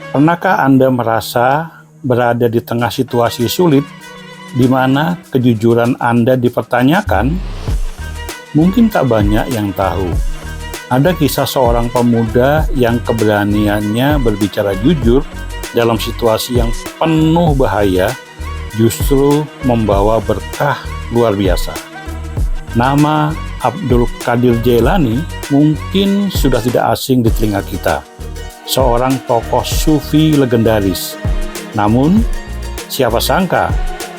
Pernahkah Anda merasa berada di tengah situasi sulit di mana kejujuran Anda dipertanyakan? Mungkin tak banyak yang tahu. Ada kisah seorang pemuda yang keberaniannya berbicara jujur dalam situasi yang penuh bahaya justru membawa berkah luar biasa. Nama Abdul Qadir Jailani mungkin sudah tidak asing di telinga kita. Seorang tokoh sufi legendaris. Namun, siapa sangka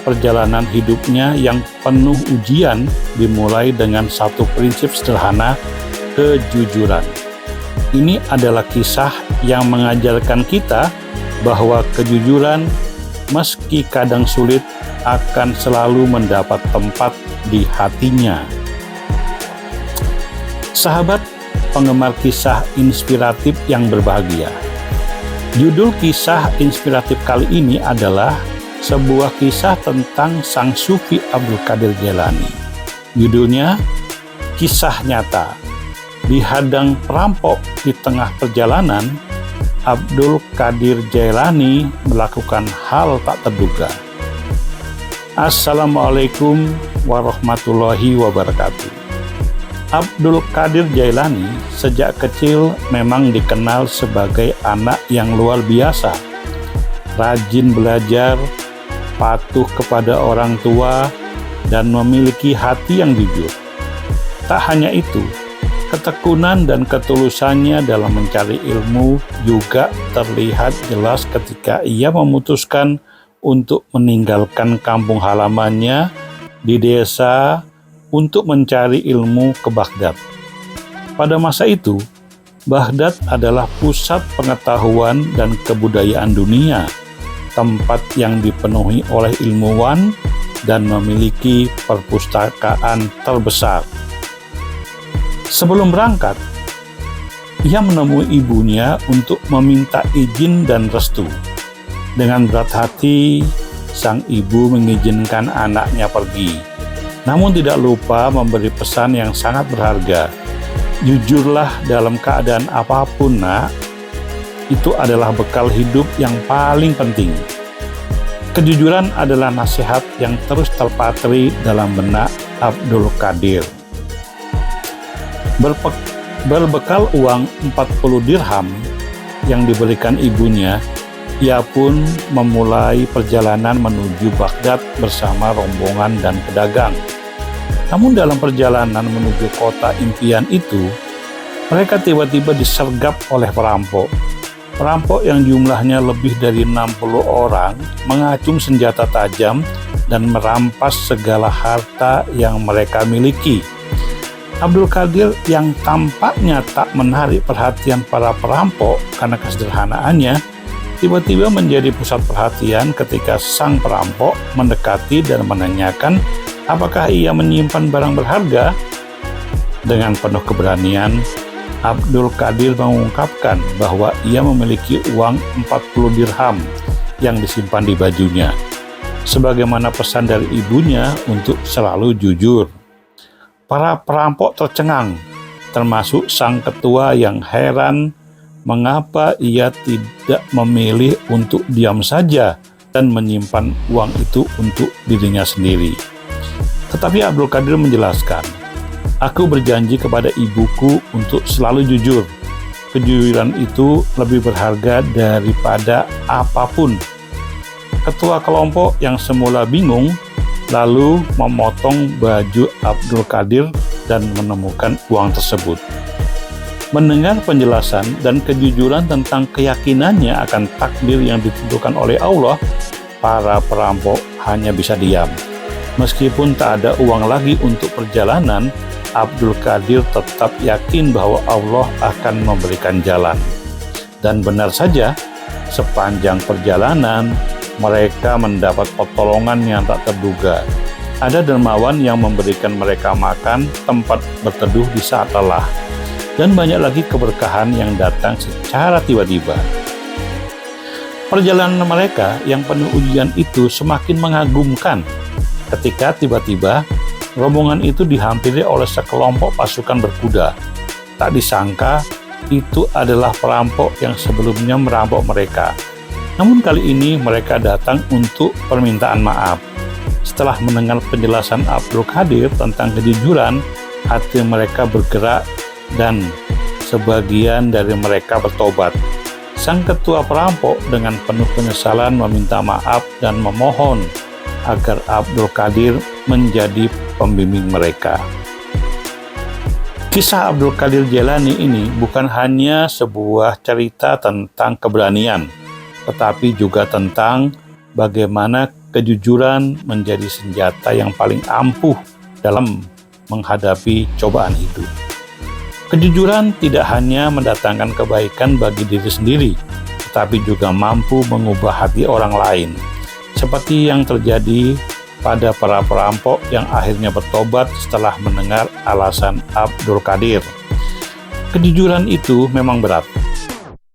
perjalanan hidupnya yang penuh ujian dimulai dengan satu prinsip sederhana, kejujuran. Ini adalah kisah yang mengajarkan kita bahwa kejujuran, meski kadang sulit, akan selalu mendapat tempat di hatinya. Sahabat penggemar kisah inspiratif yang berbahagia. Judul kisah inspiratif kali ini adalah sebuah kisah tentang sang sufi Abdul Qadir Jailani. Judulnya Kisah Nyata. Dihadang perampok di tengah perjalanan, Abdul Qadir Jailani melakukan hal tak terduga. Assalamualaikum warahmatullahi wabarakatuh. Abdul Qadir Jailani sejak kecil memang dikenal sebagai anak yang luar biasa. Rajin belajar, patuh kepada orang tua, dan memiliki hati yang jujur. Tak hanya itu, ketekunan dan ketulusannya dalam mencari ilmu juga terlihat jelas ketika ia memutuskan untuk meninggalkan kampung halamannya di desa untuk mencari ilmu ke Baghdad. Pada masa itu, Baghdad adalah pusat pengetahuan dan kebudayaan dunia, tempat yang dipenuhi oleh ilmuwan dan memiliki perpustakaan terbesar. Sebelum berangkat, ia menemui ibunya untuk meminta izin dan restu. Dengan berat hati, sang ibu mengizinkan anaknya pergi. Namun tidak lupa memberi pesan yang sangat berharga. Jujurlah dalam keadaan apapun, nak. Itu adalah bekal hidup yang paling penting. Kejujuran adalah nasihat yang terus terpatri dalam benak Abdul Qadir. Berbekal uang 40 dirham yang diberikan ibunya, ia pun memulai perjalanan menuju Baghdad bersama rombongan dan pedagang. Namun dalam perjalanan menuju kota impian itu, mereka tiba-tiba disergap oleh perampok. Perampok yang jumlahnya lebih dari 60 orang mengacung senjata tajam dan merampas segala harta yang mereka miliki. Abdul Qadir yang tampaknya tak menarik perhatian para perampok karena kesederhanaannya, tiba-tiba menjadi pusat perhatian ketika sang perampok mendekati dan menanyakan apakah ia menyimpan barang berharga. Dengan penuh keberanian, Abdul Qadir mengungkapkan bahwa ia memiliki uang 40 dirham yang disimpan di bajunya, sebagaimana pesan dari ibunya untuk selalu jujur. Para perampok tercengang, termasuk sang ketua yang heran mengapa ia tidak memilih untuk diam saja dan menyimpan uang itu untuk dirinya sendiri. Tetapi Abdul Qadir menjelaskan, "Aku berjanji kepada ibuku untuk selalu jujur. Kejujuran itu lebih berharga daripada apapun." Ketua kelompok yang semula bingung, lalu memotong baju Abdul Qadir dan menemukan uang tersebut. Mendengar penjelasan dan kejujuran tentang keyakinannya akan takdir yang ditentukan oleh Allah, para perampok hanya bisa diam. Meskipun tak ada uang lagi untuk perjalanan, Abdul Qadir tetap yakin bahwa Allah akan memberikan jalan. Dan benar saja, sepanjang perjalanan, mereka mendapat pertolongan yang tak terduga. Ada dermawan yang memberikan mereka makan, tempat berteduh di saat lelah, dan banyak lagi keberkahan yang datang secara tiba-tiba. Perjalanan mereka yang penuh ujian itu semakin mengagumkan ketika tiba-tiba rombongan itu dihampiri oleh sekelompok pasukan berkuda. Tak disangka, itu adalah perampok yang sebelumnya merampok mereka. Namun kali ini mereka datang untuk permintaan maaf. Setelah mendengar penjelasan Abdul Qadir tentang kejujuran, hati mereka bergerak dan sebagian dari mereka bertobat. Sang ketua perampok dengan penuh penyesalan meminta maaf dan memohon agar Abdul Qadir menjadi pembimbing mereka. Kisah Abdul Qadir Jailani ini bukan hanya sebuah cerita tentang keberanian, tetapi juga tentang bagaimana kejujuran menjadi senjata yang paling ampuh dalam menghadapi cobaan hidup. Kejujuran tidak hanya mendatangkan kebaikan bagi diri sendiri, tetapi juga mampu mengubah hati orang lain, seperti yang terjadi pada para perampok yang akhirnya bertobat setelah mendengar alasan Abdul Qadir. Kejujuran itu memang berat,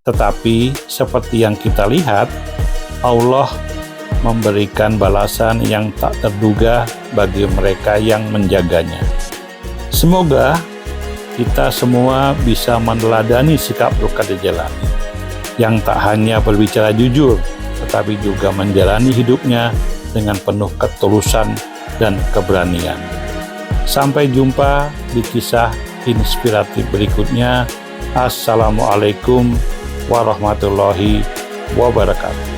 tetapi seperti yang kita lihat, Allah memberikan balasan yang tak terduga bagi mereka yang menjaganya. Semoga kita semua bisa meneladani sikap Abdul Qadir Jailani yang tak hanya berbicara jujur, tetapi juga menjalani hidupnya dengan penuh ketulusan dan keberanian. Sampai jumpa di kisah inspiratif berikutnya. Assalamualaikum warahmatullahi wabarakatuh.